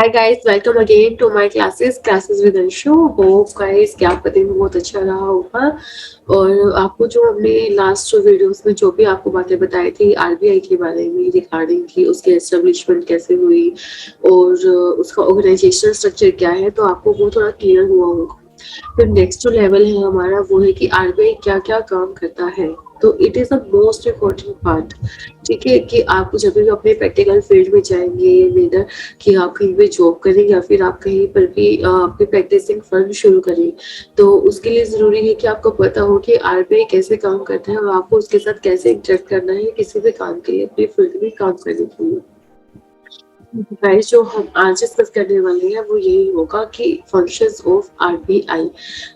Hi guys, welcome again to my classes with Anshu. Hope guys कि आपका दिन बहुत अच्छा रहा होगा। और आपको जो हमने लास्ट वीडियोस में जो भी आपको बातें बताई थी आरबीआई के बारे में रिगार्डिंग की उसकी एस्टेब्लिशमेंट कैसे हुई और उसका ऑर्गेनाइजेशनल स्ट्रक्चर क्या है, तो आपको वो थोड़ा क्लियर हुआ होगा। फिर नेक्स्ट जो लेवल है हमारा वो है कि आरबीआई क्या क्या काम करता है। तो it is the most important part. ठीक है कि आप जब भी अपने प्रैक्टिकल फील्ड में जाएंगे, वेदर कि आप कहीं पे जॉब करें या फिर आप कहीं पर भी अपनी प्रैक्टिसिंग फर्म शुरू करें, तो उसके लिए जरूरी है कि आपको पता हो कि आरबीआई कैसे काम करता है और आपको उसके साथ कैसे इंटरेक्ट करना है किसी भी काम के लिए, अपनी फील्ड में काम करने के लिए। गाइस, जो हम आज डिस्कस करने वाले हैं वो यही होगा कि फंक्शंस ऑफ आरबीआई।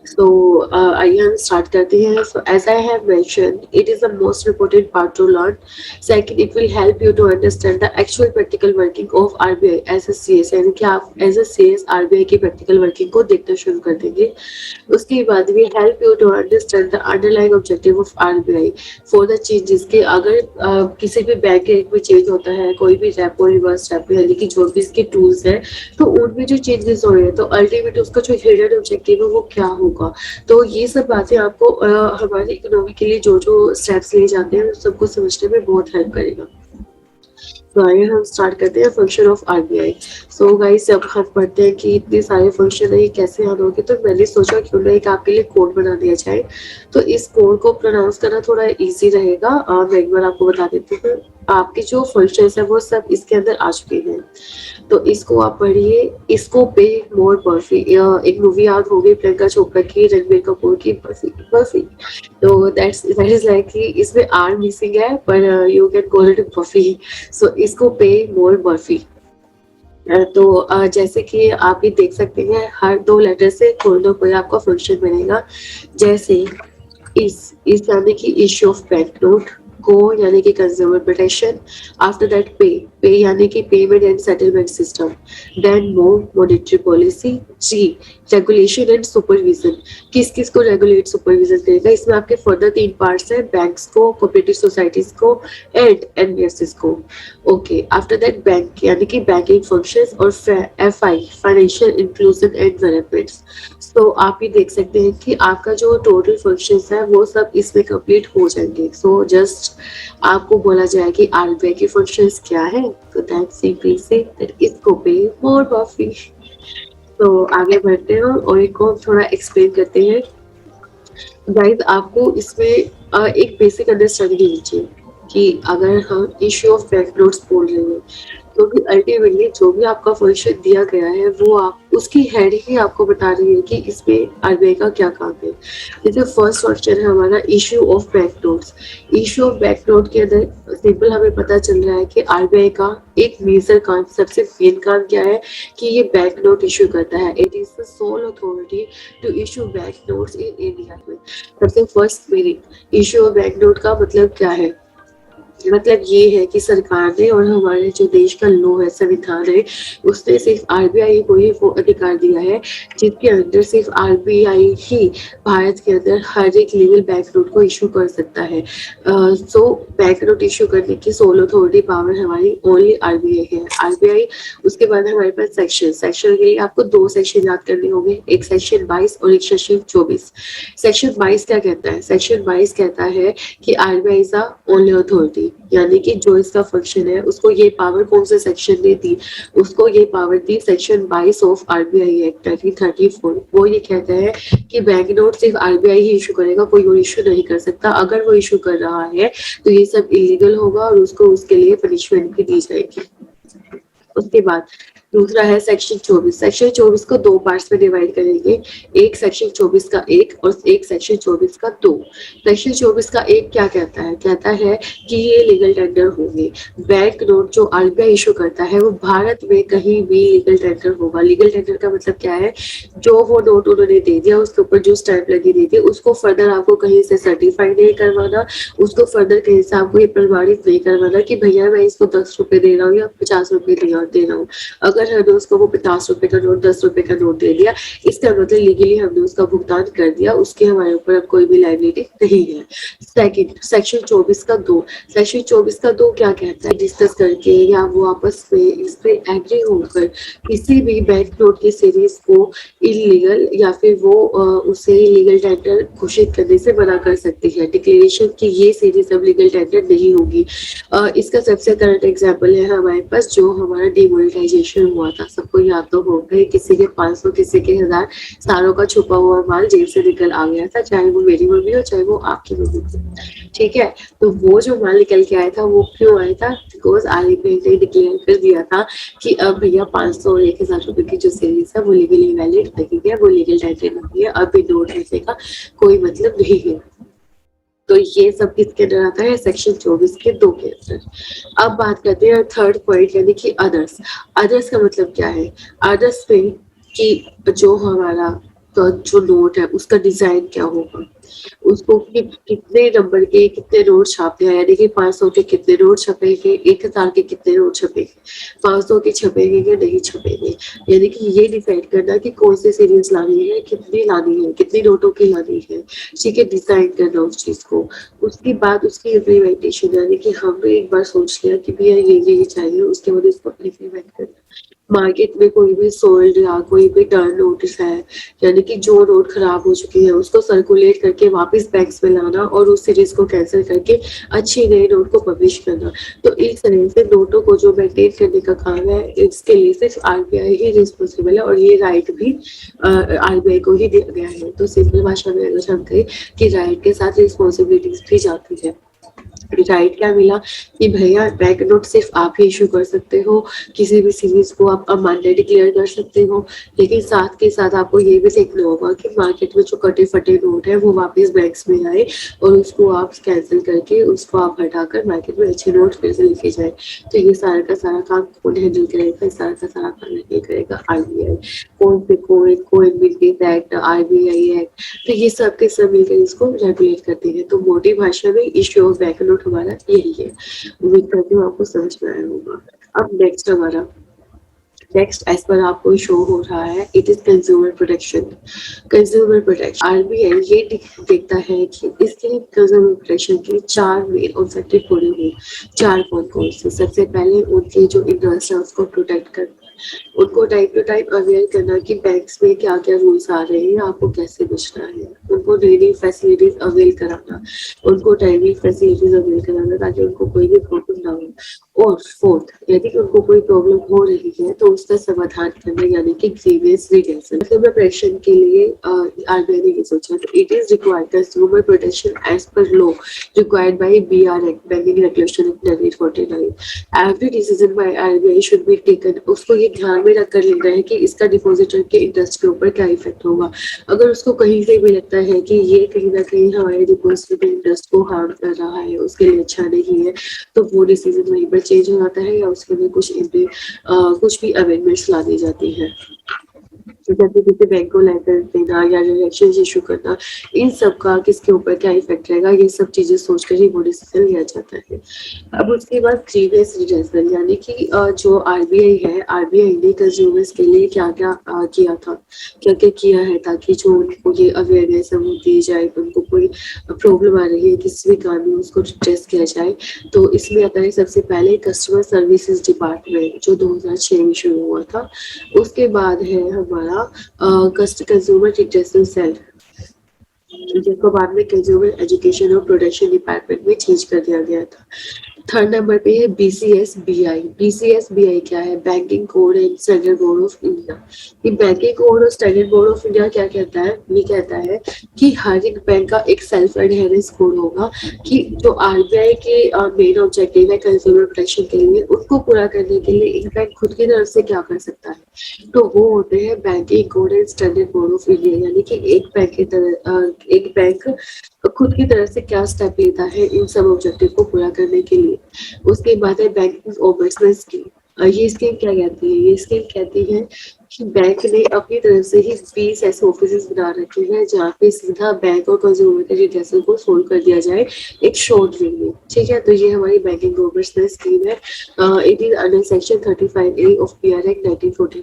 सो आइए हम स्टार्ट करते हैं। So as I have mentioned, it is the most important part to learn. Second, it will help you to understand the actual practical working of RBI as a CS, यानी कि आप as a CS RBI की practical working को देखना शुरू कर देंगे। उसके बाद we help you to understand the underlying objective of RBI for the changes के अगर किसी भी बैंक रेट में चेंज होता है, कोई भी रेपो रिवर्स रेपो यानी कि जो भी इसके टूल्स है, तो उनमें जो चेंजेस हो रहे हैं तो अल्टीमेट उसका जो हिडन ऑब्जेक्टिव है वो क्या होगा। तो ये सब बातें आपको हमारी इकोनॉमी के लिए जो जो स्टेप्स लिए जाते हैं उन सबको समझने में बहुत हेल्प करेगा। तो आइए हम स्टार्ट करते हैं function of RBI. So guys, जब हम पढ़ते हैं कि इतने सारे फंक्शन है ये कैसे याद होंगे, तो मैंने सोचा क्यों ना एक आपके लिए कोड बना दिया जाए। तो इस कोड को प्रोनाउंस करना थोड़ा इजी रहेगा। मैं एक बार आपको बता देती हूँ। आपके जो फंक्शन है वो सब इसके अंदर आ चुके हैं, तो इसको आप पढ़िए। इसको पे मोर बर्फी, एक मूवी याद होगी प्रियंका चोपड़ा की, रणबीर कपूर की, बर्फी बर्फी। तो दैट इज लाइक कि इसमें आर मिसिंग है, पर you can call it barfi. So इसको पे मोर बर्फी। तो जैसे कि आप ये देख सकते हैं हर दो लेटर से कोई ना कोई आपका फंक्शन बनेगा। जैसे इस यानी कि इश्यू ऑफ बैंक नोट, को यानी कि consumer protection, after that pay यानी कि payment and settlement system, then monetary policy, जी रेगुलेशन एंड सुपरविजन। किस किस को रेगुलेट सुपरविजन करेगा, इसमें आपके फर्दर तीन पार्ट्स हैं, बैंक्स को, कोऑपरेटिव सोसाइटीज को एंड एनबीएफसीज को। ओके, आफ्टर दैट बैंक यानी कि बैंकिंग फंक्शंस और FI financial inclusion and developments. तो आप ये देख सकते हैं कि आपका जो टोटल फंक्शंस है वो सब इसमें कंप्लीट हो जाएंगे। सो जस्ट आपको बोला जाए कि आरबीआई के फंक्शंस क्या है, तो दैट सिंपली से दैट इसको पे मोर कॉफी। तो आगे बढ़ते हैं और इनको थोड़ा एक्सप्लेन करते हैं। गाइस, आपको इसमें एक बेसिक अंडरस्टैंडिंग लीजिए कि अगर हम इश्यू ऑफ बैंक नोट्स बोल रहे हैं, तो भी अल्टीमेटली जो भी आपका फंक्शन दिया गया है वो आप उसकी हेडिंग ही आपको बता रही है कि इसमें आरबीआई का क्या काम है। जैसे फर्स्ट फंक्शन है हमारा issue of bank notes. Issue of bank note के अंदर सिंपल हमें पता चल रहा है कि आरबीआई का एक मेजर काम, सबसे मेन काम क्या है कि ये बैंक नोट इश्यू करता है। It is the sole authority to issue bank notes in India में। सबसे first meaning issue of bank note का मतलब क्या है, मतलब ये है कि सरकार ने और हमारे जो देश का लॉ है, संविधान है, उसने सिर्फ आरबीआई को ही वो अधिकार दिया है जिसके अंदर सिर्फ आरबीआई ही भारत के अंदर हर एक लीगल बैंक नोट को इशू कर सकता है। सो बैंक नोट इशू करने की सोल अथॉरिटी पावर हमारी ओनली आरबीआई है। आरबीआई, उसके बाद हमारे पास सेक्शन के लिए आपको दो सेक्शन याद करने होंगे, एक सेक्शन 22 और एक सेक्शन 24। सेक्शन 22 क्या कहता है, सेक्शन 22 कहता है कि RBI is the only authority, यानी कि जो इसका फंक्शन है उसको ये पावर कौन से सेक्शन ने दी, उसको ये power the section 22 of RBI act 1934। वो ये कहता है कि बैंक नोट सिर्फ आरबीआई ही इशू करेगा, कोई और इशू नहीं कर सकता। अगर वो इशू कर रहा है तो ये सब इलीगल होगा और उसको उसके लिए पनिशमेंट भी दी जाएगी। उसके बाद दूसरा है सेक्शन 24। सेक्शन 24 को दो पार्ट्स में डिवाइड करेंगे, एक सेक्शन 24 का एक और एक सेक्शन 24 का दो। सेक्शन 24 का एक क्या कहता है, कहता है कि ये लीगल टेंडर होंगे। बैंक नोट जो आरबीआई इशू करता है वो भारत में कहीं भी लीगल टेंडर होगा। लीगल टेंडर का मतलब क्या है, जो वो नोट उन्होंने दे दिया उसके ऊपर जो स्टैंप लगी दी थी उसको फर्दर आपको कहीं से सर्टिफाई नहीं करवाना, उसको फर्दर कहीं से आपको ये प्रमाणित नहीं करवाना कि भैया मैं इसको 10 रुपए दे रहा हूँ या 50 रुपए दे रहा हूँ। अगर अगर हमने उसको वो 50 रुपए का नोट 10 रुपए का नोट दे दिया, इसका मतलब लीगली हमने उसका भुगतान कर दिया, उसके हमारे ऊपर अब कोई भी लायबिलिटी नहीं है। सेकंड, सेक्शन 24 का 2, सेक्शन 24 का 2 क्या कहता है, डिस्कस करके या वो आपस में इस पे एग्री होकर किसी भी बैंक नोट की सीरीज को इलीगल या फिर वो उसे लीगल टेंडर घोषित करने से मना कर सकती है। डिक्लेरेशन की ये सीरीज अब लीगल टेंडर नहीं होगी। इसका सबसे करंट एग्जांपल है हमारे पास जो हमारा डिमोनेटाइजेशन हुआ था, सबको याद तो होगा, किसी के 500 किसी के 1000 सालों का छुपा हुआ माल जेब से निकल आ गया था, चाहे वो मेरी मम्मी हो चाहे वो आपकी मम्मी हो, ठीक है। तो वो जो माल निकल के आया था वो क्यों आया था, बिकॉज आरबीआई ने डिक्लेयर कर दिया था कि अब भैया 500 और 1000 रुपए की जो सीरीज है वो लीगली वैलिड नहीं है, वो लीगल टेंडर नहीं है, अब भी नोट रखने का कोई मतलब नहीं है। तो ये सब किसके अंदर आता है, सेक्शन 24 के 2 के अंदर। अब बात करते हैं थर्ड पॉइंट यानी कि अदर्स। अदर्स का मतलब क्या है, अदर्स में कि जो हमारा तो जो नोट है उसका डिजाइन क्या होगा, उसको कितने नंबर के कितने नोट छापने हैं, यानी कि 500 के कितने नोट छपेंगे, 1000 के कितने नोट छपेंगे, 500 के छपेंगे या नहीं छपेंगे, यानी कि ये डिसाइड करना कि कौन सी सीरीज लानी है, कितनी लानी है, कितनी नोटों की लानी है, ठीक है, डिसाइड करना उस चीज को। उसके बाद उसकी इम्प्लीमेंटेशन, यानी कि हमने एक बार सोच लिया कि भैया ये चाहिए, उसके बाद इसको इम्प्लीमेंट करना। मार्केट में कोई भी सोल्ड या कोई भी टर्न नोटिस है, यानी कि जो नोट खराब हो चुकी है उसको सर्कुलेट करके वापस बैंक्स में लाना और उस सीरीज को कैंसिल करके अच्छी नई नोट को पब्लिश करना। तो इस तरह से नोटों को जो मेंटेन करने का काम है इसके लिए सिर्फ आरबीआई ही रिस्पॉन्सिबल है और ये राइट भी आरबीआई को ही दिया गया है। तो सिंपल भाषा में अगर हम कहें कि राइट के साथ रिस्पॉन्सिबिलिटीज भी जाती है। राइट क्या मिला कि भैया बैंक नोट सिर्फ आप ही इशू कर सकते हो, किसी भी सीरीज को आप अमान्य डिक्लेयर कर सकते हो, लेकिन साथ के साथ आपको ये भी देखना होगा कि मार्केट में जो कटे फटे नोट है वो वापस बैंक्स में आए और उसको आप कैंसिल करके उसको आप हटाकर मार्केट में अच्छे नोट फिर से लेके जाए। तो ये सारा का सारा काम कौन हैंडल करेगा, सारा का सारा काम हैंडल करेगा आरबीआई। कोइन मिलकेज एक्ट, आरबीआई एक्ट, तो ये सब के सब मिलकर इसको रेगुलेट करते हैं। तो मोटी भाषा में इश्यू ऑफ बैंक नोट हमारा यही है। उम्मीद करती हूँ आपको समझ में आया होगा। अब नेक्स्ट हमारा एज पर आपको शो हो रहा है, it is consumer protection. Consumer protection RBI ये देखता है कि इसके कंज्यूमर प्रोटेक्शन के 4 मेन ऑब्जेक्टिव पूरे हुए। 4 कौन से, सबसे पहले उनके जो इंटरेस्ट है उसको प्रोटेक्ट करना, उनको टाइम टू टाइम अवेयर करना कि बैंक्स में क्या क्या रूल्स आ रहे हैं, आपको कैसे बचना है, उनको नई नई फैसिलिटीज अवेल कराना, उनको टाइमिंग फैसिलिटीज अवेल कराना ताकि उनको कोई भी प्रॉब्लम ना हो। और फोर्थ, यदि उनको कोई प्रॉब्लम हो रही है तो उसका समाधान करना, यानी कि ग्रीवियंस रिडक्शन। कंज्यूमर प्रोटेक्शन के लिए आरबीआई ने ये सोचा तो it is required consumer protection as per law required by BR act, banking regulation act 1949। Every decision by RBI should be taken, उसको ये ध्यान में रखकर लेना है कि इसका डिपॉजिटर के इंटरेस्ट के ऊपर क्या इफेक्ट होगा। अगर उसको कहीं से भी लगता है कि ये कहीं ना कहीं हमारे डिपॉजिटर के इंटरेस्ट को हार्म कर रहा है, उसके लिए अच्छा नहीं है, तो वो डिसीजन वहीं पर चेंज हो जाता है या उसके लिए कुछ भी अमेंडमेंट्स ला दी जाती है। जैसे किसी बैंक को लाइसेंस देना या डायरेक्शन इशू करना, इन सब का किसके ऊपर क्या इफेक्ट रहेगा, ये सब चीजें सोचकर ही वो डिसीजन लिया जाता है। अब उसके बाद ग्रीवियंस रिडक्शन, यानी कि जो आरबीआई है, आरबीआई ने कंज्यूमर्स के लिए क्या क्या किया था, क्या क्या किया है ताकि जो उनको ये अवेयरनेस दी जाए, उनको कोई प्रॉब्लम आ रही है किसी भी काम में उसको टेस्ट किया जाए। तो इसमें आता है सबसे पहले कस्टमर सर्विसेज डिपार्टमेंट जो 2006 में शुरू हुआ था। उसके बाद है हमारा कंज्यूमर रिड्रेसल सेल, जिसको बाद में कंज्यूमर एजुकेशन और प्रोटेक्शन डिपार्टमेंट में चेंज कर दिया गया था। थर्ड नंबर पे है बीसीएसबीआई। बीसीएसबीआई क्या है, banking code and standard board of India. ये बैंकिंग कोड और स्टैंडर्ड बोर्ड ऑफ इंडिया क्या कहता है, ये कहता है कि हर एक बैंक का एक सेल्फ एडहेरेंस कोड होगा कि जो आरबीआई के मेन ऑब्जेक्टिव है कंज्यूमर प्रोटेक्शन के लिए, उसको पूरा करने के लिए एक बैंक खुद की तरफ से क्या कर सकता है, तो वो होते हैं banking code and standard board of India. यानी कि एक बैंक खुद की तरफ से क्या स्टेप लेता है इन सब ऑब्जेक्टिव को पूरा करने के लिए। उसके बाद है बैंकिंग ओम्बड्समैन स्कीम। ये स्कीम क्या कहती है, ये स्कीम कहती है बैंक ने अपनी तरफ से ही 20 ऐसे ऑफिस बना रखे हैं जहाँ पे सीधा बैंक और कंज्यूमर के रिलेशन को सोल्व कर दिया जाए एक शॉर्ट वे में। ठीक है, तो ये हमारी बैंकिंग गवर्नेंस स्कीम है। It is under section 35A of PR act 1914।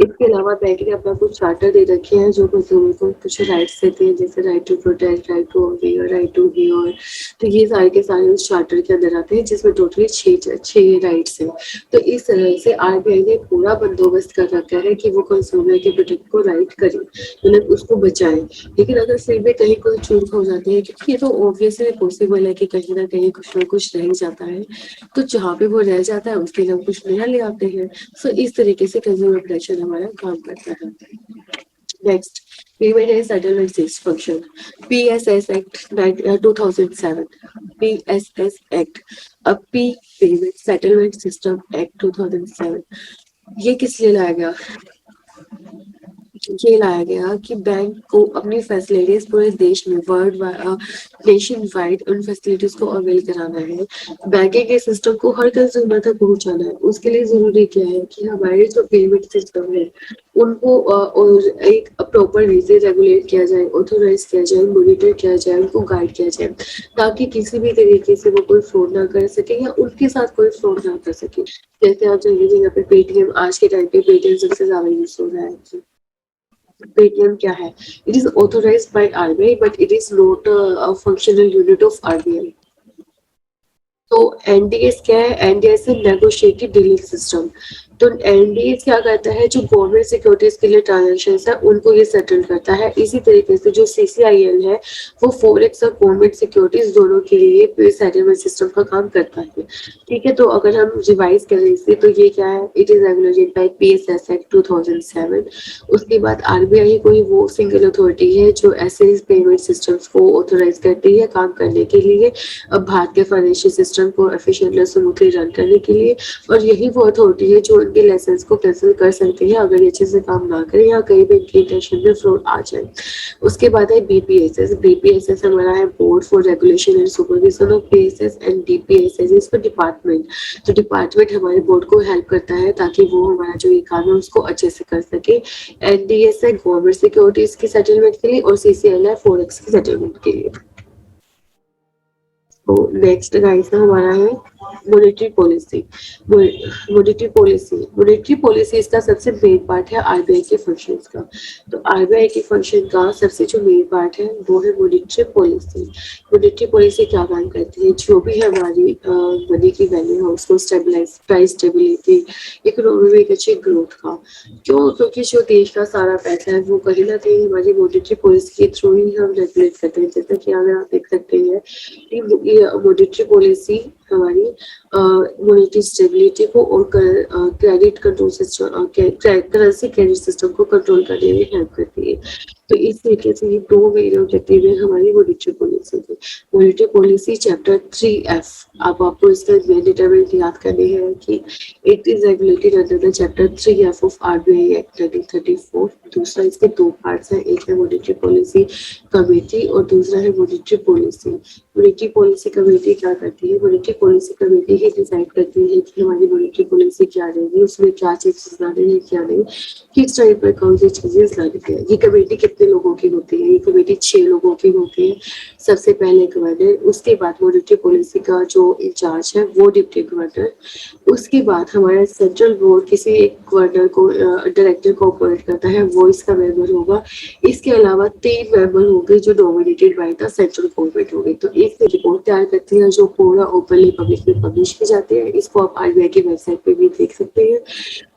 इसके अलावा बैंक ने अपना कुछ चार्टर दे रखे हैं जो कंज्यूमर को कुछ राइट्स देते हैं, जैसे right to protect, right to aware, right to hear. तो ये सारे के सारे उस चार्टर के अंदर आते हैं, जिसमें टोटली छह राइट्स हैं। तो इस तरह से आरबीआई ने पूरा बंदोबस्त कर रखा है कि वो कंज्यूमर के प्रोडक्ट को राइट करे, मतलब उसको बचाए। लेकिन अगर फिर भी कहीं कोई चूक हो जाती है, क्योंकि ये तो ऑब्वियसली पॉसिबल है कि कहीं ना कहीं कुछ ना कुछ रह जाता है, तो जहाँ पे वो रह जाता है उसके लिए हम कुछ नया ले आते हैं। सो इस तरीके से कंज्यूमर प्रोटेक्शन हमारा काम करता है। Next, payment and settlement six function, PSS act 2007। PSS act, अब P payment settlement system act 2007, ये किस लिए लाया गया? ये लाया गया कि बैंक को अपनी फैसिलिटीज पूरे देश में नेशन वाइड उन फैसिलिटीज को अवेल कराना है। बैंकिंग के सिस्टम को हर कंज्यूमर तक पहुंचाना है। उसके लिए जरूरी क्या है कि हमारे जो पेमेंट सिस्टम है उनको और एक प्रॉपर वे से रेगुलेट किया जाए, ऑथोराइज किया जाए, मॉनिटर किया जाए, उनको गाइड किया जाए, ताकि किसी भी तरीके से वो कोई फ्रॉड ना कर सके या उनके साथ कोई फ्रॉड ना कर सके। जैसे आप जानिए यहाँ पे पेटीएम, आज के टाइम पे पेटीएम सबसे ज्यादा यूज हो रहा है। पेटीएम क्या है? It is authorised by RBI but it is not a functional unit of RBI. तो एनडीएस क्या है? एनडीएस है नेगोशिएटेड डीलिंग सिस्टम। तो एनडीएस क्या करता है? जो गवर्नमेंट सिक्योरिटीज के लिए ट्रांजेक्शन है उनको ये सेटल करता है। इसी तरीके से जो सीसीआईएल है वो फॉरेक्स और गवर्नमेंट सिक्योरिटीज दोनों के लिए सेटलमेंट सिस्टम का काम करता है। ठीक है, तो अगर हम रिवाइज करें इसे, तो ये क्या है? It is regulated by PSS act 2007। उसके बाद आरबीआई कोई वो सिंगल अथॉरिटी है जो ऐसे पेमेंट सिस्टम्स को ऑथोराइज करती है काम करने के लिए, अब भारत के फाइनेंशियल सिस्टम को एफिशिएंटली स्मूथली रन करने के लिए। और यही वो अथॉरिटी है जो उनके लाइसेंस को कैंसिल कर सकती है अगर ये अच्छे से काम ना करे या कहीं भी इनकी इंटेंशन में फ्रॉड आ जाए। उसके बाद है बीपीएसएस। बीपीएसएस हमारा है board for regulation and supervision of PSS, and DPSS is for department. तो डिपार्टमेंट हमारे बोर्ड को हेल्प करता है ताकि वो हमारा जो ये काम है उसको अच्छे से कर सके। एनडीएस है गवर्नमेंट सिक्योरिटीज की सेटलमेंट के लिए, और सीसीएल है फॉरेक्स की सेटलमेंट के लिए। तो नेक्स्ट गाइस हमारा है मॉनेटरी पॉलिसी। मॉनेटरी पॉलिसी इसका सबसे मेन पार्ट है आरबीआई के फंक्शंस का। तो आरबीआई के फंक्शन का सबसे जो मेन पार्ट है वो है मॉनेटरी पॉलिसी। मॉनेटरी पॉलिसी क्या काम करती है? जो भी हमारी मनी की वैल्यू है उसको स्टेबलाइज, प्राइस स्टेबिलिटी, इकोनॉमी में एक अच्छी ग्रोथ का। क्यों? क्योंकि जो देश का सारा पैसा है वो कहीं ना कहीं हमारी मॉनेटरी पॉलिसी के थ्रू ही हम रेगुलेट करते हैं। जैसा कि अगर आप देख सकते हैं मॉनेटरी पॉलिसी हमारी मॉनेटरी स्टेबिलिटी को और credit control system, currency credit system को कंट्रोल करने में हेल्प करती है। तो इस तरीके से ये दो मेन ऑब्जेक्टिव है हमारी मॉनेटरी पॉलिसी के। मॉनेटरी पॉलिसी चैप्टर 3F, अब आपको इसका मेन डिटरमिनेंट याद करनी है कि it is regulated under the chapter 3F of RBI act 1934। दूसरा, इसके दो पार्ट्स हैं, एक है मॉनेटरी पॉलिसी कमेटी और दूसरा है monetary policy. Monetary policy committee क्या करती है? मॉनेटरी पॉलिसी कमेटी ही डिसाइड करती है कि हमारी मॉनेटरी पॉलिसी क्या रहेगी, उसमें क्या चेंजेस लाने हैं क्या नहीं, किस टाइम पर कौन सी चीजें लानी है। ये कमेटी कितने लोगों की होती है? ये कमेटी 6 लोगों की होती है। सबसे पहले गवर्नर, उसके बाद मॉनेटरी पॉलिसी का जो इंचार्ज है वो डिप्टी गवर्नर, उसके बाद हमारा सेंट्रल बोर्ड किसी एक गवर्नर को डायरेक्टर को अपॉइंट करता है, वो इसका मेंबर होगा। इसके अलावा 3 मेंबर होंगे जो nominated by the central government होंगे। तो एक रिपोर्ट तैयार करती है जो पूरा ओपनली पब्लिक में पब्लिश की जाती है। इसको आप आरबीआई की वेबसाइट पे भी देख सकते हैं।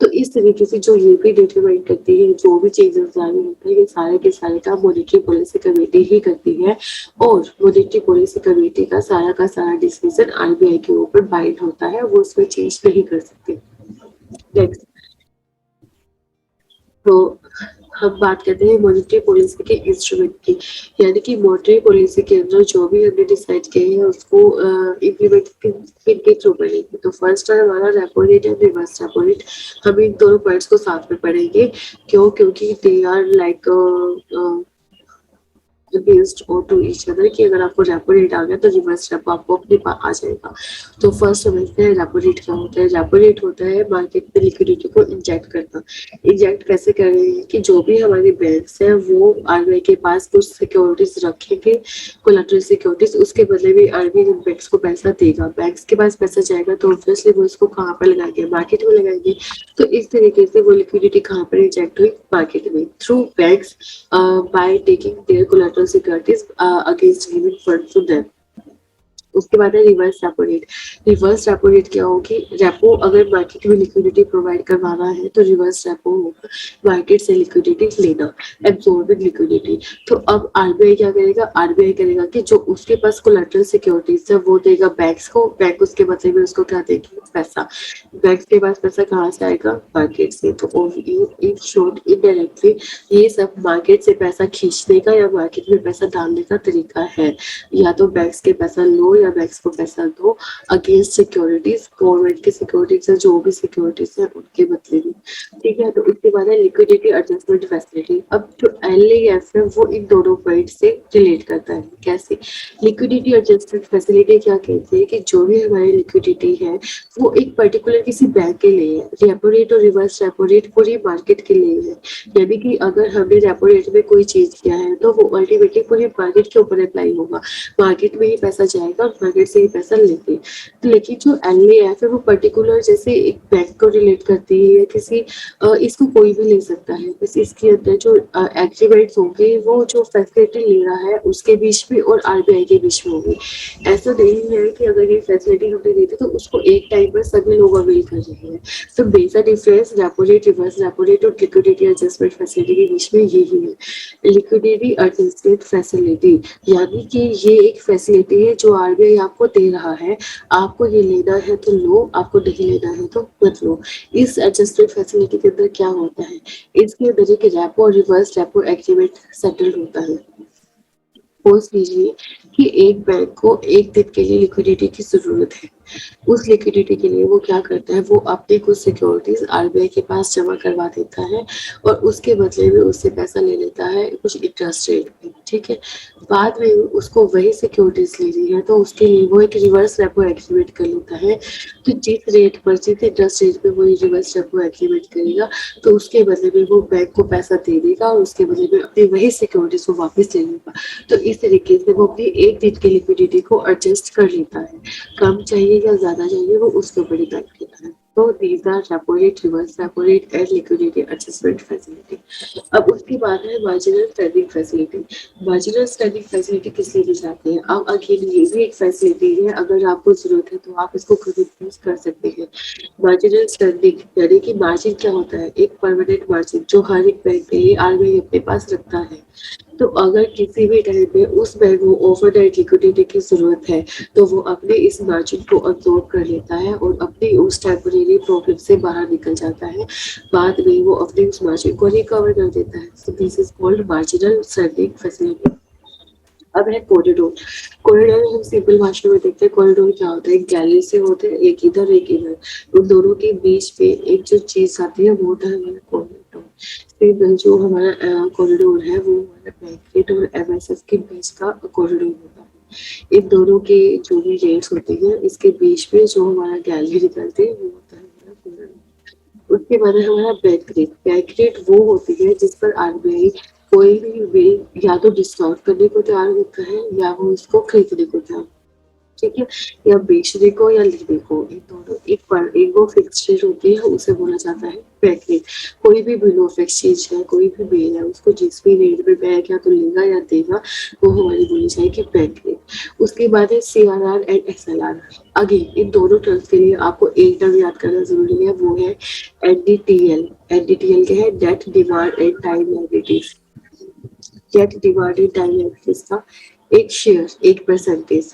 तो इस तरीके से जो ये भी डिटरमाइन करती है जो भी चेंजेस लाने होते हैं, ये सारे के सारे काम मॉनेटरी पॉलिसी कमेटी ही करती है। और मॉनेटरी पॉलिसी कमेटी का सारा डिसीजन आरबीआई के ऊपर बाइंड होता है, वो उसमें चेंज नहीं कर सकते। नेक्स्ट, तो हम बात करते हैं मॉनेटरी पॉलिसी के इंस्ट्रूमेंट की, यानी कि मॉनेटरी पॉलिसी के अंदर जो भी हमने डिसाइड किए हैं उसको इम्प्लीमेंट किनके थ्रू करेंगे। तो फर्स्ट है हमारा repo rate and reverse repo rate. हम इन दोनों पॉइंट्स को साथ में पढ़ेंगे। क्यों? क्योंकि दे आर लाइक अगेंस्ट और टू ईच अदर कि अगर आपको रेपो रेट आ गया तो रिवर्स रेपो आपको अपने पास आ जाएगा। तो फर्स्ट समझते हैं रेपो रेट क्या होता है। रेपो रेट होता है मार्केट में लिक्विडिटी को इंजेक्ट करना। इंजेक्ट कैसे कर रहे हैं कि जो भी हमारे बैंक्स हैं वो आरबीआई के पास कुछ सिक्योरिटीज रखेंगे, कोलैटरल सिक्योरिटीज, उसके बदले में आरबीआई उन बैंक्स को पैसा देगा। बैंक्स के पास पैसा जाएगा तो ऑब्वियसली वो इसको कहाँ पर लगाएंगे, मार्केट में लगाएंगे। तो इस तरीके से वो लिक्विडिटी कहाँ पर इंजेक्ट हुई, मार्केट में, through banks, by taking their collateral securities against giving funds to them। उसके बाद है reverse repo rate. Reverse repo rate क्या होगी, रेपो अगर मार्केट में लिक्विडिटी प्रोवाइड करवाना है तो रिवर्स रेपो होगा मार्केट से लिक्विडिटी लेना, एब्जॉर्बिंग लिक्विडिटी। तो अब आरबीआई क्या करेगा, आरबीआई करेगा कि जो उसके पास कोलैटरल सिक्योरिटीज है वो देगा बैंक्स को, बैंक उसके बदले में उसको क्या देगी, पैसा। बैंक्स के पास पैसा कहाँ से आएगा, मार्केट से। तो इन शॉर्ट इनडायरेक्टली ये सब मार्केट से पैसा खींचने का या मार्केट में पैसा डालने का तरीका है। या तो बैंक्स के पैसा लो या बैंक्स को पैसा दो अगेंस्ट सिक्योरिटीज, गवर्नमेंट की सिक्योरिटीज है, जो भी सिक्योरिटीज है उनके बदले में। ठीक है, तो उसके बाद है लिक्विडिटी एडजस्टमेंट फैसिलिटी। अब जो एलएएफ है वो इन दोनों पॉइंट से रिलेट करता है। कैसे, लिक्विडिटी एडजस्टमेंट फैसिलिटी क्या कहते हैं कि जो भी हमारी लिक्विडिटी है वो एक पर्टिकुलर किसी बैंक के लिए है। रेपो रेट और रिवर्स रेपो रेट पूरी मार्केट के लिए है। यानी कि अगर हमने रेपो रेट में कोई चीज किया है तो वो अल्टीमेटली पूरी मार्केट के ऊपर अप्लाई होगा, मार्केट में ही पैसा जाएगा और मार्केट से ही पैसा लेंगे। लेकिन जो एलएएफ है वो पर्टिकुलर जैसे एक बैंक को रिलेट करती है या किसी इसको कोई भी ले सकता है। बस इसके अंदर जो एग्रीमेंट्स होंगे वो जो फैसिलिटी ले रहा है उसके बीच में और आरबीआई के बीच में होगी। ऐसा नहीं है कि अगर ये फैसिलिटी हमने दी थी तो उसको एक टाइम पर सभी लोग अवेल कर रहे हैं। तो basic difference repo rate, reverse repo rate और लिक्विडिटी एडजस्टमेंट फैसिलिटी के बीच में यही है। लिक्विडिटी एडजस्टमेंट फैसिलिटी यानी कि ये एक फैसिलिटी है जो आरबीआई आपको दे रहा है, आपको ये लेना है तो लो, आपको नहीं लेना है तो मत लो। इस एडजस्टमेंट फैसिलिटी के अंदर क्या होता है, इसके अंदर एक रेपो और रिवर्स रेपो एग्रीमेंट सेटल होता है। सपोज कीजिए कि एक बैंक को एक दिन के लिए लिक्विडिटी की जरूरत है। उस लिक्विडिटी के लिए वो क्या करता है, वो अपनी कुछ सिक्योरिटीज आरबीआई के पास जमा करवा देता है और उसके बदले में उससे पैसा ले लेता है कुछ इंटरेस्ट रेट पे। ठीक है, बाद में उसको वही सिक्योरिटीज लेनी है तो उसके लिए वो एक रिवर्स रेपो एग्रीमेंट कर लेता है। तो जिस रेट पर, जिस इंटरेस्ट रेट पे वो रिवर्स रेपो एग्रीमेंट करेगा तो उसके बदले में वो बैंक को पैसा दे देगा और उसके बदले में अपनी वही सिक्योरिटीज को वापस ले लेगा। तो इस तरीके से वो अपनी एक दिन की लिक्विडिटी को एडजस्ट कर लेता है। कम चाहिए या ज्यादा चाहिए वो उसके ऊपर डिपेंड करता है। तो these are repo rate, reverse repo rate and liquidity adjustment facility. अब उसके बाद है marginal standing facility. Marginal standing facility किस लिए दी जाती है, अब अगेन ये भी एक फैसिलिटी है, अगर आपको जरूरत है तो आप इसको खुद यूज कर सकते हैं। मार्जिनल स्टैंडिंग यानी कि मार्जिन क्या होता है, एक परमानेंट मार्जिन जो हर एक बैंक के लिए आरबीआई अपने पास रखता है। तो अगर किसी भी टाइम पे उस बैंक को ओवरनाइट लिक्विडिटी की जरूरत है तो वो अपने इस मार्जिन को अब्सॉर्ब कर लेता है और अपनी उस टेम्परेरी प्रॉफिट से बाहर निकल जाता है। बाद में वो अपने उस मार्जिन को रिकवर कर देता है। So this is called marginal standing facility. अब है कॉरिडोर। कॉरिडोर हम सिंपल भाषा में देखते हैं, कॉरिडोर क्या होता है, एक गैलरी से होते हैं, एक इधर एक इधर, उन दोनों के बीच में एक जो चीज आती है वो होता है हमारा कॉरिडोर। फिर जो हमारा कॉरिडोर है वो हमारा बैंकेट और एमएसएफ के बीच का कॉरिडोर होता है। इन दोनों के जो भी रेट्स होते हैं इसके बीच में जो हमारा गैलरी निकलती है वो होता है हमारा कॉरिडोर। उसके बाद है हमारा बैंक रेट। बैंक रेट वो होती है जिस पर आरबीआई कोई भी बिल या तो डिस्काउंट करने को तैयार होता है या वो उसको खरीदने को तैयार, ठीक है, या बेचने को या लेने को, इन दोनों एक वो फिक्स रेट होती है उसे बोला जाता है बैंक रेट। कोई भी बिल ऑफ एक्सचेंज है, कोई भी बिल है, उसको जिस भी रेट में बैंक या तो लेगा या देगा वो हमारी बोली जाएगी बैंक रेट। उसके बाद है CRR and SLR. Again in दोनों टर्म्स के लिए आपको एक टर्म याद करना जरूरी है, वो है एनडीटीएल। एनडीटीएल क्या है, net demand and time liabilities. Net demand and time liabilities का एक शेयर, एक परसेंटेज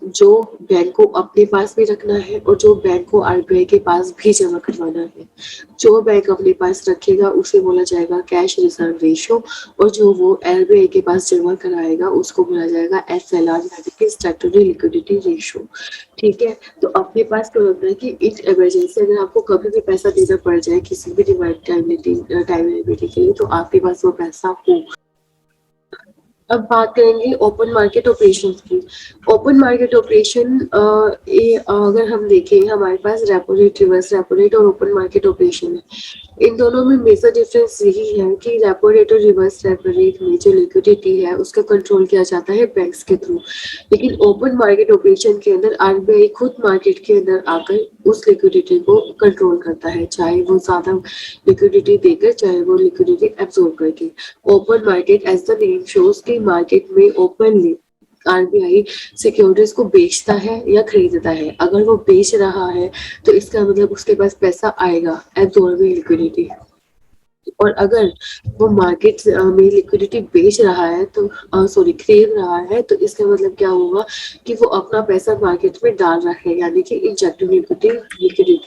जो बैंक को अपने पास भी रखना है और जो बैंक को आरबीआई के पास भी जमा करवाना है। जो बैंक अपने पास रखेगा उसे बोला जाएगा कैश रिजर्व रेशियो और जो वो आरबीआई के पास जमा कराएगा उसको बोला जाएगा एसएलआर यानी कि स्टैट्यूटरी लिक्विडिटी रेशियो। ठीक है, तो अपने पास क्या होता है कि इन इमरजेंसी अगर आपको कभी भी पैसा देना पड़ जाए किसी भी डिमांड टाइम लिमिट के लिए तो आपके पास वो पैसा हो। अब बात करेंगे ओपन मार्केट ऑपरेशन की। ओपन मार्केट ऑपरेशन अगर हम देखें, हमारे पास repo rate, reverse repo rate और ओपन मार्केट ऑपरेशन है। इन दोनों में मेजर डिफरेंस यही है कि रेपो रेट और रिवर्स रेपो रेट में जो लिक्विडिटी है उसका कंट्रोल किया जाता है बैंक्स के थ्रू, लेकिन ओपन मार्केट ऑपरेशन के अंदर आरबीआई खुद मार्केट के अंदर आकर उस लिक्विडिटी को कंट्रोल करता है, चाहे वो ज्यादा लिक्विडिटी देकर, चाहे वो लिक्विडिटी एब्जॉर्ब करके। Open market as the name shows कि मार्केट में ओपनली आरबीआई सिक्योरिटीज को बेचता है या खरीदता है। अगर वो बेच रहा है तो इसका मतलब उसके पास पैसा आएगा, एब्जॉर्बिंग लिक्विडिटी। और अगर वो मार्केट में लिक्विडिटी बेच रहा है तो सॉरी खरीद रहा है, तो इसका मतलब क्या होगा कि वो अपना पैसा मार्केट में डाल रहा है, यानी कि इंजेक्टिव लिक्विडिटी।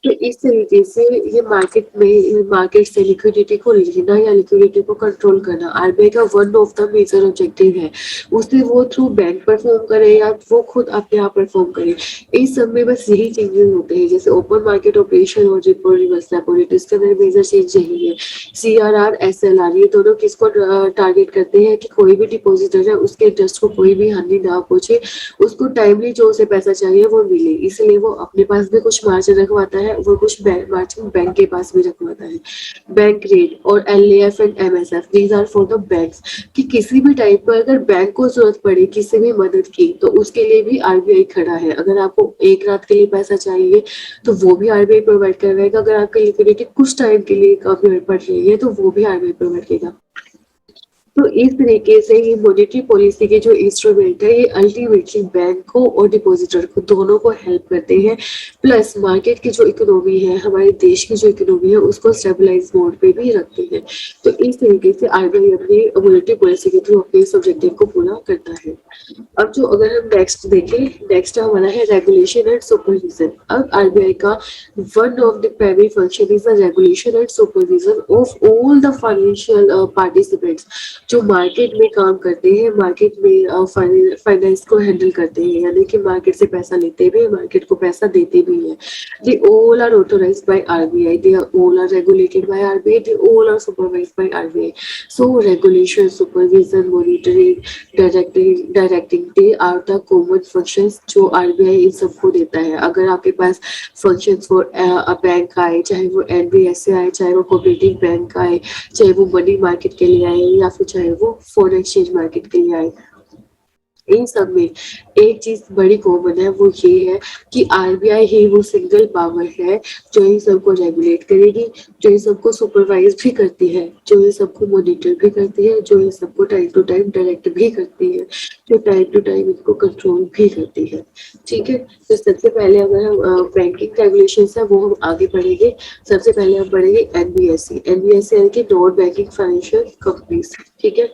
तो इस तरीके से ये मार्केट से लिक्विडिटी को लेना या लिक्विडिटी को कंट्रोल करना आरबीआई का one of the major objective है। उससे वो थ्रू बैंक परफॉर्म करे या वो खुद अपने आप परफॉर्म करे, इस सब में बस यही चेंजेस होते हैं। जैसे ओपन मार्केट ऑपरेशन और रेपो रिवर्स रेपो रेट, इसके अंदर मेजर चेंज यही है। सीआरआर एसएलआर ये दोनों किसको टारगेट करते हैं कि कोई भी डिपॉजिटर है उसके इंटरेस्ट को कोई भी हानि ना पहुंचे, उसको टाइमली जो उसे पैसा चाहिए वो मिले, इसलिए वो अपने पास भी कुछ मार्जिन रखवाता है, वो कुछ मार्जिन बैंक के पास भी रखवाता है। बैंक रेट और LAF and MSF, these are for the banks, कि किसी भी टाइम पर अगर बैंक को जरूरत पड़े किसी भी मदद की तो उसके लिए भी आरबीआई खड़ा है। अगर आपको एक रात के लिए पैसा चाहिए तो वो भी आरबीआई प्रोवाइड करवाएगा। अगर आपकी लिक्विडिटी कुछ टाइम के लिए कमी पड़ रही है तो वो भी आरबीआई प्रोवाइड करेगा। तो इस तरीके से ये मॉनेटरी पॉलिसी के जो इंस्ट्रूमेंट है ये अल्टीमेटली बैंक को और डिपॉजिटर को दोनों को हेल्प करते हैं, प्लस मार्केट की जो इकोनॉमी है, हमारे देश की जो इकोनॉमी है उसको स्टेबलाइज मोड पे भी रखते हैं। तो इस तरीके से आरबीआई अपनी मॉनेटरी पॉलिसी के थ्रू अपने इस ऑब्जेक्टिव को पूरा करता है। अब जो अगर हम नेक्स्ट देखें, नेक्स्ट हमारा है रेगुलेशन एंड सुपरविजन। अब आरबीआई का one of the primary function is the regulation and supervision of all the financial participants, जो मार्केट में काम करते हैं, मार्केट में फाइनेंस को हैंडल करते हैं, यानी कि मार्केट से पैसा लेते भी हैं, मार्केट को पैसा देते भी हैं। They all are authorised by RBI, they all are regulated by RBI, they all are supervised by RBI. So regulation, supervision, monitoring, directing, they are the common functions जो आरबीआई इन सबको देता है। अगर आपके पास फंक्शंस फॉर अ बैंक आए, चाहे वो एनबीएफसी आए, चाहे वो कोऑपरेटिव बैंक आए, चाहे वो मनी मार्केट के लिए आए या फिर चाहे वो फॉरेन एक्सचेंज मार्केट के लिए आए, इन सब में एक चीज बड़ी कॉमन है, वो ये है कि आरबीआई ही वो सिंगल पावर है जो इन सबको रेगुलेट करेगी, जो इन सबको सुपरवाइज भी करती है, जो इन सबको मॉनिटर भी करती है, जो इन सबको टाइम टू टाइम डायरेक्ट भी करती है, जो टाइम टू टाइम इनको कंट्रोल भी करती है। ठीक है, तो सबसे पहले अगर हम बैंकिंग रेगुलेशन है वो हम आगे बढ़ेंगे। सबसे पहले हम पढ़ेंगे एनबीएफसी। एनबीएफसी यानी कि नॉन बैंकिंग फाइनेंशियल कंपनीज। ठीक है,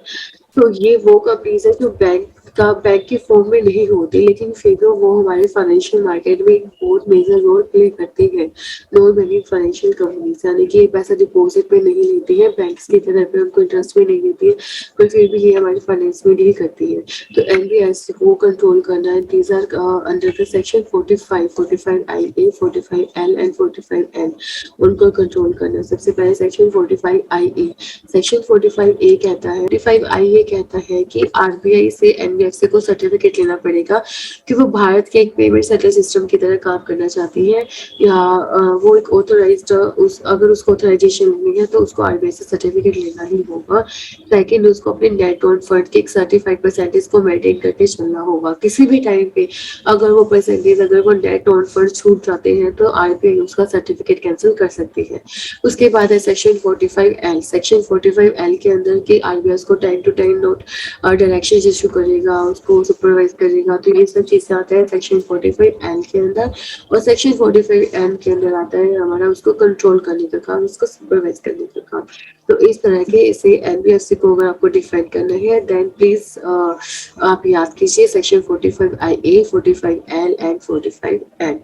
तो ये वो कंपनीज है जो बैंक की फॉर्म में नहीं होती, लेकिन फिर भी वो हमारे फाइनेंशियल मार्केट में एक बहुत मेजर रोल प्ले करती है। नॉन बैंकिंग फाइनेंशियल कंपनीज यानी कि ये पैसा डिपॉजिट में नहीं लेती है, बैंक्स की तरह पे उनको इंटरेस्ट में नहीं देती है, पर फिर भी ये हमारी फाइनेंस में डील करती है। तो एनबीएफसी को कंट्रोल करना है, these are under the section 45 IA, 45L and 45N, उनको कंट्रोल करना। सबसे पहले सेक्शन 45IA। सेक्शन 45A कहता है, 45IA कहता है कि आरबीआई से एनबीएफसी को सर्टिफिकेट लेना पड़ेगा कि वो भारत के एक पेमेंट सेटल सिस्टम की तरह काम करना चाहती है, या वो एक ऑथोराइज्ड, अगर उसको ऑथराइजेशन लेनी है तो उसको आरबीआई से सर्टिफिकेट लेना ही होगा। सेकेंड, उसको अपने नेट ऑन फंड के एक सर्टिफाइड परसेंटेज को मेंटेन करके चलना होगा। किसी भी टाइम पे अगर वो परसेंटेज, अगर वो नेट ऑन फंड छूट जाते हैं तो आरबीआई उसका सर्टिफिकेट कैंसिल कर सकती है। उसके बाद है सेक्शन 45L। सेक्शन 45L के अंदर के आरबीआई को time to time note direction issue करेगा, उसको सुपरवाइज करेगा, तो ये सब चीजें आता है सेक्शन 45L के अंदर। और सेक्शन 45N के अंदर आता है हमारा उसको कंट्रोल करने का काम, उसको सुपरवाइज करने का काम। तो इस तरह के इसे एनबीएफसी को अगर आपको डिफाइन करना है देन प्लीज आप याद कीजिए section 45IA, 45L and 45N।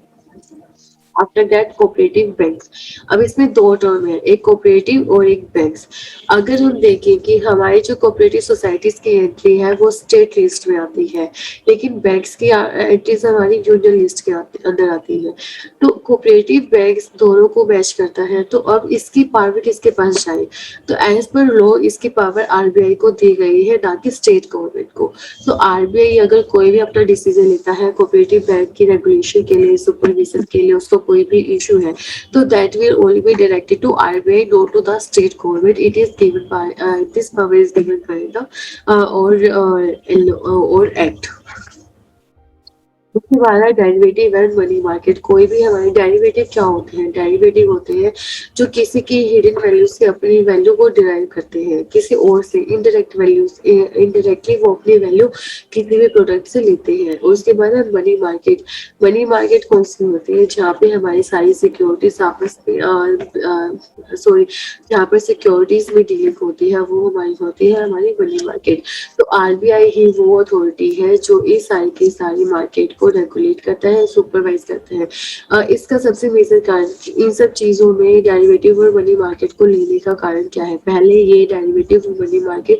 After that cooperative banks. अब इसमें दो टर्म है, एक कोऑपरेटिव और एक बैंक्स। अगर हम देखें कि हमारी जो कोऑपरेटिव सोसाइटीज की एंट्री है वो स्टेट लिस्ट में आती है, लेकिन बैंक्स की एंट्रीज हमारी यूनियन लिस्ट के अंदर आती है। तो कोऑपरेटिव बैंक्स दोनों को मैच करता है। तो अब इसकी पावर किसके पास जाए? तो एज पर लॉ इसकी पावर आरबीआई को दी गई है, ना कि स्टेट गवर्नमेंट को। तो आरबीआई अगर कोई भी अपना डिसीजन लेता है कोऑपरेटिव बैंक की रेगुलेशन के लिए, सुपरविजन के लिए, उसको कोई भी इशू है, तो that will only be directed to RBI, not to the state government. It is given by this power is given by the और एक्ट। उसके बाद है डेरिवेटिव एंड मनी मार्केट। कोई भी हमारे डेरिवेटिव क्या होते हैं? डेरिवेटिव होते हैं जो किसी की हिडन वैल्यू से अपनी वैल्यू को डिराइव करते हैं, किसी और से इनडायरेक्ट वैल्यू, इनडायरेक्टली वो अपनी वैल्यू किसी भी प्रोडक्ट से लेते हैं। और उसके बाद है मनी मार्केट। मनी मार्केट कौन सी होती है? जहाँ पे हमारी सारी सिक्योरिटीज आपस में सॉरी जहाँ पर सिक्योरिटीज में डीलिंग होती है वो हमारी होती है हमारी मनी मार्केट। तो आरबीआई ही वो अथॉरिटी है जो इस सारी की सारी मार्केट को रेगुलेट करता है, सुपरवाइज करता है। इसका सबसे मेजर कारण इन सब चीजों में डेरिवेटिव और मनी मार्केट को लेने का कारण क्या है? पहले ये डेरिवेटिव और money market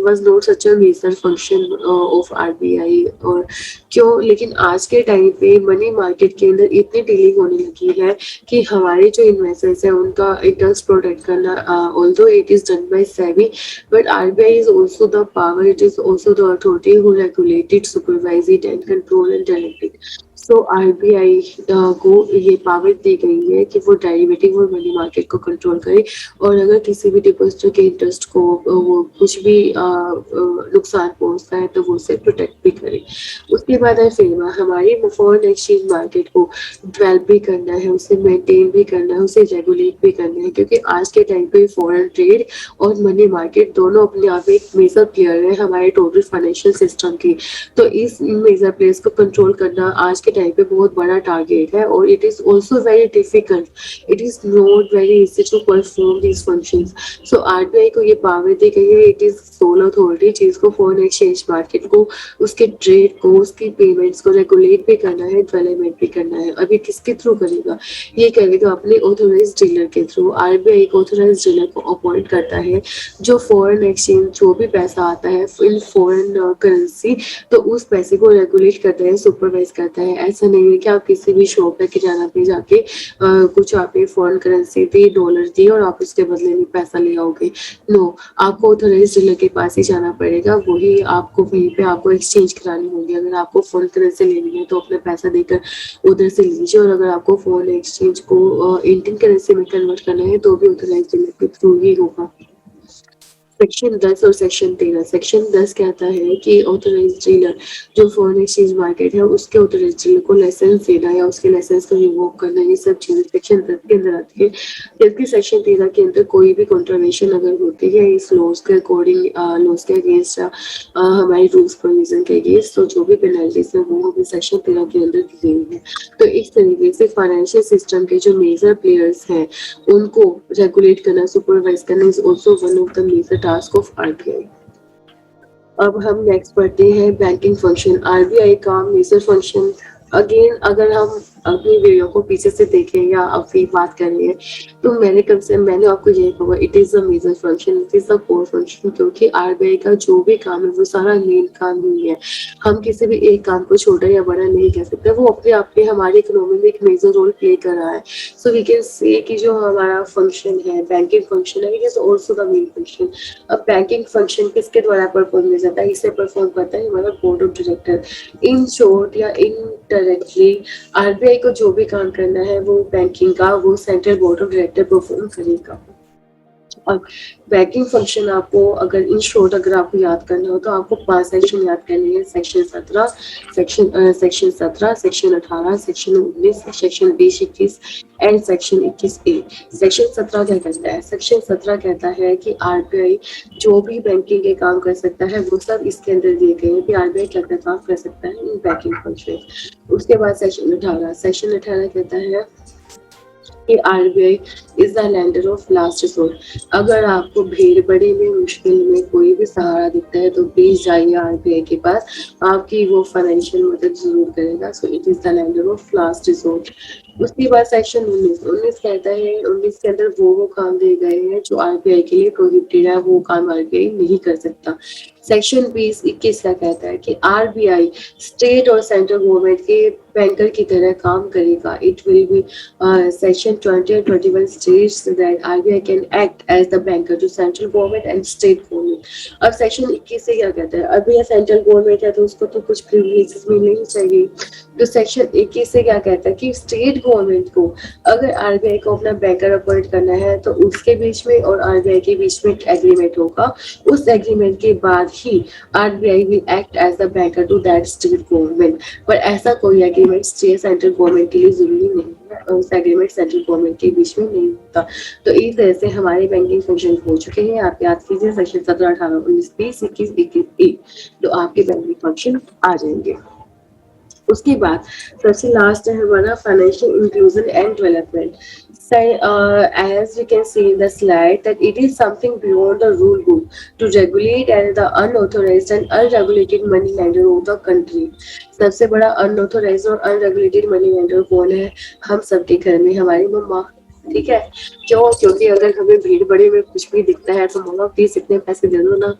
was not such a major function of RBI। और क्यों? लेकिन आज के टाइम पे मनी मार्केट के अंदर इतनी डीलिंग होने लगी है कि हमारे जो इन्वेस्टर्स हैं उनका इंटरेस्ट प्रोटेक्ट करना, although it is done by SEBI, but RBI is also the power, it is also the authority who regulate it, supervise it and control and direct it। So RBI को ये power दी गई है कि वो derivative और money market को control करे, और अगर किसी भी डिपॉजिटर के इंटरेस्ट को वो कुछ भी नुकसान पहुंचता है तो वो उसे प्रोटेक्ट भी करे। उसके बाद है फेमा। हमारी फॉरेन एक्सचेंज मार्केट को डेवलप भी करना है, उसे मेंटेन भी करना है, उसे रेगुलेट भी करना है, क्योंकि आज के टाइम पे फॉरेन ट्रेड और मनी मार्केट दोनों अपने आप एक मेजर प्लेयर है हमारे टोटल फाइनेंशियल सिस्टम की। तो इस मेजर प्लेयर्स को कंट्रोल करना आज के टाइम पे बहुत बड़ा टारगेट है, और it is also very difficult, it is not very easy to perform these functions. So RBI को ये पावर दी गई है, इट इज सोल अथॉरिटी जिसको फॉरेन एक्सचेंज मार्केट को, उसके ट्रेड को, उसकी पेमेंट्स को रेगुलेट भी करना है, डेवलपमेंट भी करना है। अभी किसके थ्रू करेगा? ये करेगा अपने ऑथोराइज डीलर के थ्रू। आरबीआई एक ऑथोराइज डीलर को अपॉइंट करता है जो फॉरेन एक्सचेंज जो भी पैसा आता है इन फॉरेन करेंसी, तो उस पैसे को रेगुलेट करता है, सुपरवाइज करता है। ऐसा नहीं है कि आप किसी भी शॉप पे किराना पे जाके कुछ आपने फॉरेन करेंसी दी, डॉलर दी और आप उसके बदले में पैसा ले आओगे। नो, आपको ऑथोराइज डीलर के पास ही जाना पड़ेगा, वही आपको वहीं पे आपको एक्सचेंज करानी होगी। अगर आपको फॉरेन करेंसी लेनी है तो अपने पैसा देकर उधर से लीजिए, और अगर आपको फॉरेन एक्सचेंज को इंडियन करेंसी में कन्वर्ट करना है तो भी ऑथोराइज डीलर के थ्रू ही होगा। सेक्शन 10 और सेक्शन 13। सेक्शन 10 कहता है कि ऑथोराइज डीलर जो फॉरेन एक्सचेंज मार्केट है उसके ऑथोराइज डीलर को लाइसेंस देना या उसके लाइसेंस को रिवोक करना, ये सब चीजें सेक्शन 10 के अंदर आती है। जबकि सेक्शन 13 के अंदर कोई भी कॉन्ट्रवेंशन अगर होती है इस लॉज के अकॉर्डिंग, लॉज के अगेंस्ट, हमारे रूल्स प्रोविजन के अगेंस्ट, तो जो भी पेनल्टीज है वो हमें सेक्शन 13 के अंदर दी गई है। तो इस तरीके से फाइनेंशियल सिस्टम के जो मेजर प्लेयर्स हैं उनको रेगुलेट करना, सुपरवाइज करना is also one of the major task of RBI. अब हम नेक्स्ट पढ़ते हैं बैंकिंग फंक्शन। आरबीआई का मेजर फंक्शन, अगेन अगर हम अपनी वीडियो को पीछे से देखें या अभी बात करें तो मैंने आपको यही कहा it is a major function, it is a core function, क्योंकि आरबीआई का जो भी काम है वो सारा मेन काम ही है। हम किसी भी एक काम को छोटा या बड़ा नहीं कह सकते, वो अपने आप में हमारी इकोनॉमी में एक मेजर रोल प्ले कर रहा है। सो वी कैन से कि जो हमारा फंक्शन है बैंकिंग फंक्शन है, it is also the main function. अब बैंकिंग फंक्शन किसके द्वारा परफॉर्म किया जाता है? इसे परफॉर्म करता है हमारा board of director. In short या इनडायरेक्टली आरबीआई को जो भी काम करना है वो बैंकिंग का वो central board of director perform करेगा। और बैंकिंग फंक्शन आपको अगर इन शॉर्ट अगर आपको याद करना हो तो आपको 5 सेक्शन याद करने हैं। Section 17, section 18, section 19, section 20, 21 and section 21A। Section 17 क्या कहता है? सेक्शन 17 कहता है कि आरबीआई जो भी बैंकिंग के काम कर सकता है वो सब इसके अंदर दिए गए हैं कि आरबीआई क्या क्या काम कर सकता है इन बैंकिंग फंक्शन। उसके बाद सेक्शन 18 कहता है कि RBI is the lender of last resort. अगर आपको भीड़ बड़ी में मुश्किल में कोई भी सहारा दिखता है तो प्लीज जाइए आरबीआई के पास, आपकी वो फाइनेंशियल मदद जरूर करेगा। So it is the lender of last resort. उसके बाद सेक्शन 19 कहता है, 19 के अंदर वो काम दिए गए हैं जो आरबीआई के लिए प्रोहिबिटेड है, वो काम आरबीआई नहीं कर सकता। सेक्शन 20-21 का कहता है कि आरबीआई स्टेट और सेंट्रल गवर्नमेंट के बैंकर की तरह काम करेगा। It will be section 20 and 21 states that RBI can act as the banker to central government and state government। अब सेक्शन 21 से क्या कहता है, अभी यह सेंट्रल गवर्नमेंट है तो उसको तो कुछ प्रिविलेजेस मिलने ही चाहिए। तो सेक्शन 21 से क्या कहता है कि स्टेट गवर्नमेंट को अगर आरबीआई को अपना बैंकर अपॉइंट करना है तो उसके बीच में और आरबीआई के बीच में एग्रीमेंट होगा। उस एग्रीमेंट के बाद ही RBI will act as the banker to that state government. पर ऐसा कोई एग्रीमेंट स्टेट सेंट्रल गवर्नमेंट के लिए जरूरी नहीं है, उस एग्रीमेंट सेंट्रल गवर्नमेंट के बीच में नहीं होता। तो इस तरह से हमारे बैंकिंग फंक्शन हो चुके हैं। आप याद कीजिए सेक्शन 17, 18, 19, 20, 21, 21 तो आपके बैंकिंग फंक्शन आ जाएंगे। उसके बाद सबसे लास्ट है हमारा financial inclusion and development. As we can see in the slide that it is something beyond the rule book to regulate and the unauthorized and unregulated money lender of the country। सबसे बड़ा unauthorized और unregulated money lender कौन है? हम सबके घर में हमारी मम्मा, ठीक है। क्यों? क्योंकि अगर हमें भीड़ बड़ी में कुछ भी दिखता है तो मम्मा प्लीज इतने पैसे दे दो ना।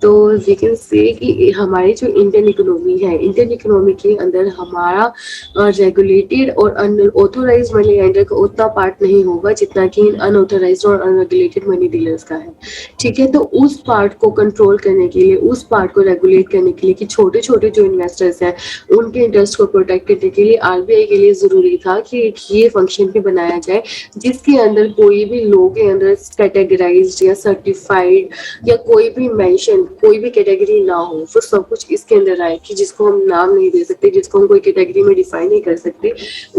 तो वी कैन से कि हमारी जो इंडियन इकोनॉमी है, इंडियन इकोनॉमी के अंदर हमारा रेगुलेटेड और अनऑथोराइज मनी लेंडर का उतना पार्ट नहीं होगा जितना कि अनऑथोराइज और अनरेगुलेटेड मनी डीलर्स का है, ठीक है। तो उस पार्ट को कंट्रोल करने के लिए, उस पार्ट को रेगुलेट करने के लिए कि छोटे छोटे जो इन्वेस्टर्स हैं उनके इंटरेस्ट को प्रोटेक्ट करने के लिए आरबीआई के लिए जरूरी था कि एक ये फंक्शन भी बनाया जाए जिसके अंदर कोई भी लोगों के अंदर कैटेगराइज्ड या सर्टिफाइड या कोई भी मेंशन, कोई भी कैटेगरी ना हो। वो सब कुछ इसके अंदर आए कि जिसको हम नाम नहीं दे सकते, जिसको हम कोई कैटेगरी में डिफाइन नहीं कर सकते,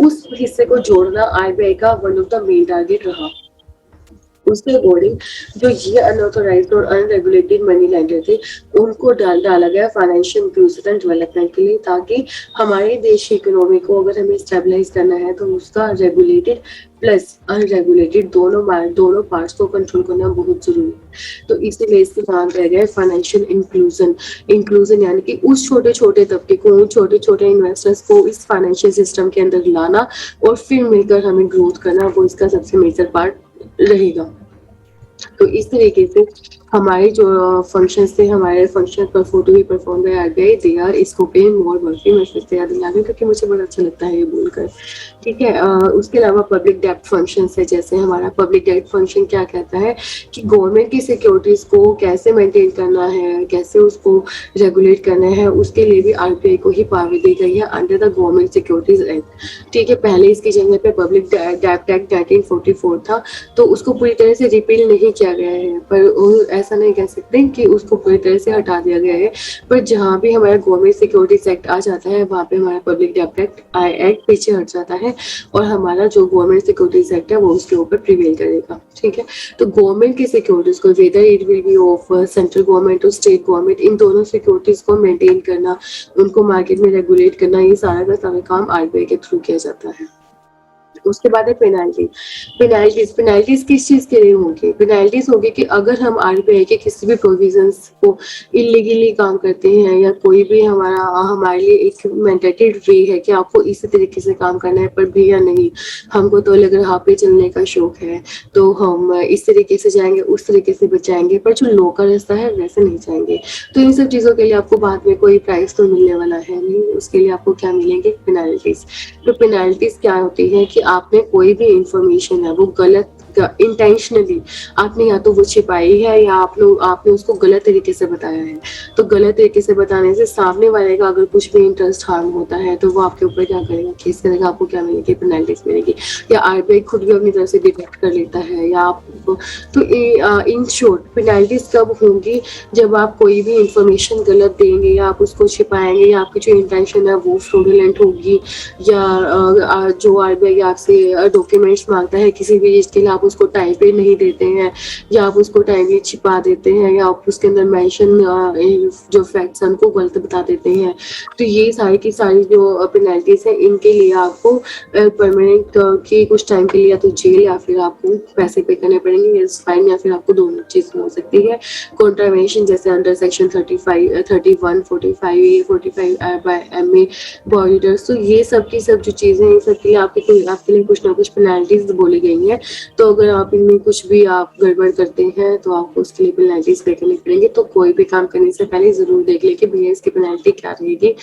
उस हिस्से को जोड़ना आरबीआई का one of the main target रहा। उसके अकॉर्डिंग जो ये अनऑथोराइज्ड और अनरेगुलेटेड मनी लेंडर थे उनको डाला गया फाइनेंशियल इंक्लूजन एंड डेवलपमेंट के लिए, ताकि हमारे देश की इकोनॉमी को अगर हमें स्टेबलाइज करना है तो उसका रेगुलेटेड प्लस अनरेगुलेटेड दोनों पार्ट्स को कंट्रोल करना बहुत जरूरी है। तो इसीलिए इसके नाम दिया गया फाइनेंशियल इंक्लूजन यानी कि उस छोटे छोटे तबके को, उन छोटे छोटे इन्वेस्टर्स को इस फाइनेंशियल सिस्टम के अंदर लाना और फिर मिलकर हमें ग्रोथ करना, वो इसका सबसे मेजर पार्ट रहेगा। तो इस तरीके से हमारे जो फंक्शंस थे, हमारे फंक्शन पर फोटो भी perform by RBI, they are scoping more working. मैं फिर से याद दिला दूं क्योंकि मुझे बड़ा अच्छा लगता है ये बोलकर, ठीक है। उसके अलावा पब्लिक डेप्ट फंक्शंस है, जैसे हमारा पब्लिक डेप्ट फंक्शन क्या कहता है कि गवर्नमेंट की सिक्योरिटीज को कैसे मेंटेन करना है, कैसे उसको रेगुलेट करना है, उसके लिए भी आरबीआई को ही पावर दी गई है under the government securities act, ठीक है। पहले इसकी जगह पे पब्लिक डेप्ट एक्ट 1944 था, तो उसको पूरी तरह से रिपील नहीं किया गया है, पर ऐसा नहीं कह सकते कि उसको पूरी तरह से हटा दिया गया है। पर जहाँ भी हमारा गवर्नमेंट सिक्योरिटीज एक्ट आ जाता है वहाँ पे हमारा पब्लिक डेप्ट एक्ट पीछे हट जाता है और हमारा जो गवर्नमेंट सिक्योरिटीज एक्ट है वो उसके ऊपर प्रिवेल करेगा, ठीक है। तो गवर्नमेंट की सिक्योरिटीज को, whether it will be of central government और स्टेट गवर्नमेंट, इन दोनों सिक्योरिटीज को मेंटेन करना, उनको मार्केट में रेगुलेट करना, ये सारा का सारा काम आरबीआई के थ्रू किया जाता है। उसके बाद है पेनाल्टीज किस चीज के लिए होंगी? पेनाल्टीज होगी कि अगर हम आरबीआई के किसी भी प्रोविजंस को इलीगली काम करते हैं या कोई भी हमारे लिए एक मैंडेटेड वे है कि आपको इसी तरीके से काम करना है, पर भैया नहीं, हमको तो अलग राह पे चलने का शौक है तो हम इस तरीके से जाएंगे, उस तरीके से बचाएंगे, पर जो लो का रास्ता है वैसे नहीं जाएंगे। तो इन सब चीजों के लिए आपको बाद में कोई प्राइस तो मिलने वाला है नहीं, उसके लिए आपको क्या मिलेंगे? पेनाल्टीज। तो पेनाल्टीज क्या होती है कि आपने कोई भी इंफॉर्मेशन है वो गलत इंटेंशनली आपने या तो वो छिपाई है या आपने उसको गलत तरीके से बताया है। तो गलत तरीके से बताने से सामने वाले का अगर कुछ भी इंटरेस्ट हार्म होता है तो वो आपके ऊपर क्या करेगा? केस करेगा, आपको क्या मिलेगी? पेनल्टीज मिलेगी, या आरबीआई खुद भी अपनी तरफ से डिटेक्ट कर लेता है या आपको। तो इन शॉर्ट पेनल्टीज कब होंगी? जब आप कोई भी इंफॉर्मेशन गलत देंगे या आप उसको छिपाएंगे या आपकी जो इंटेंशन है वो फ्रॉडुलेंट होगी, या जो आरबीआई आपसे डॉक्यूमेंट्स मांगता है किसी भी चीज के लिए आप उसको टाइम पे नहीं देते हैं या आप उसको टाइमली छिपा देते हैं या आप उसके अंदर मेंशन जो फैक्ट्स हैं उनको गलत बता देते हैं, तो ये सारी की सारी जो पेनल्टीज है इनके लिए आपको परमानेंट कि कुछ टाइम के लिए या तो जेल या फिर आपको पैसे पे करने पड़ेंगे या फाइन या फिर आपको दोनों चीज हो सकती है। कॉन्ट्रावेंशन जैसे अंडर सेक्शन 35 31 45 45 बाय एमए बॉडीडर्स, तो ये सब की सब जो चीजें हैं सब के लिए आपके लिए कुछ ना कुछ पेनल्टीज बोली गई हैं। तो अगर आप इनमें कुछ भी आप गड़बड़ करते हैं तो आपको उसके लिए पेनल्टीज पे करनी पड़ेंगी। तो कोई भी काम करने से पहले जरूर देख ले कि भैया इसकी पेनल्टी क्या रहेगी।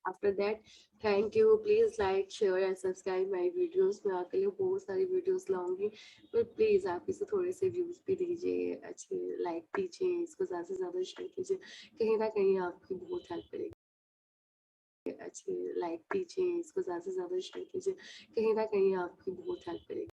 After that thank you, please like share and subscribe my videos. मैं आपके लिए बहुत सारी वीडियोस लाऊंगी, पर प्लीज आप इसे थोड़े से व्यूज भी दीजिए, अच्छे लाइक दीजिए, इसको ज्यादा से ज्यादा शेयर कीजिए, कहीं ना कहीं आपकी बहुत हेल्प करेगी। अच्छे लाइक दीजिए, इसको ज्यादा से ज्यादा शेयर कीजिए, कहीं ना कहीं आपकी बहुत हेल्प करेगी।